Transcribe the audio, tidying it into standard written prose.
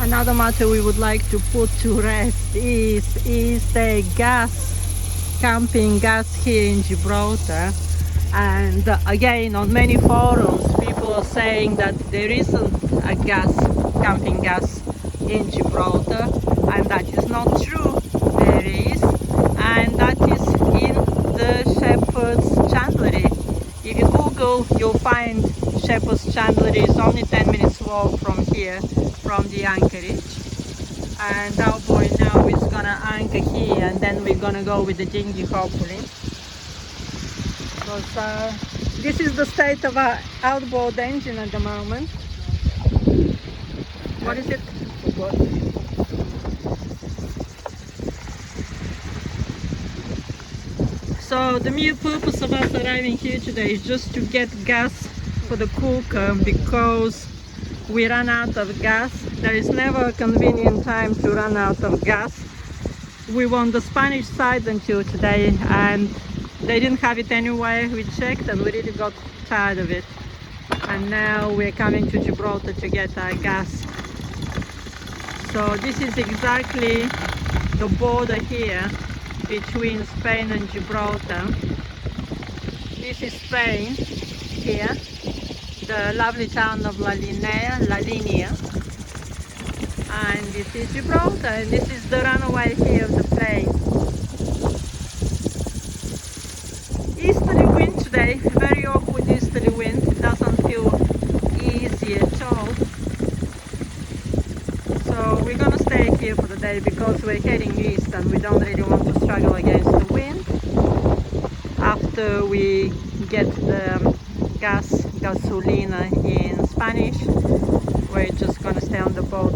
Another matter we would like to put to rest is the camping gas here in Gibraltar. And again, on many forums, people are saying that there isn't a camping gas in Gibraltar, and that is not true. There is, and that is in the Shepherd's Chandlery. If you Google, you'll find Shepherd's Chandlery. Is only 10 minutes walk from here, from the anchorage. And our boy now is gonna anchor here, and then we're gonna go with the dinghy hopefully. Because this is the state of our outboard engine at the moment. What is it? So the mere purpose of us arriving here today is just to get gas for the cooker, because we ran out of gas. There is never a convenient time to run out of gas. We were on the Spanish side until today, and they didn't have it anyway. We checked and we really got tired of it. And now we're coming to Gibraltar to get our gas. So this is exactly the border here between Spain and Gibraltar. This is Spain here, the lovely town of La Linea, and this is Gibraltar, and this is the runaway here of the plane. Easterly wind today, very awkward easterly wind. It doesn't feel easy at all. So we're gonna stay here for the day because we're heading east and we don't really want to struggle against the wind. After we get the gasolina in Spanish, we're just gonna stay on the boat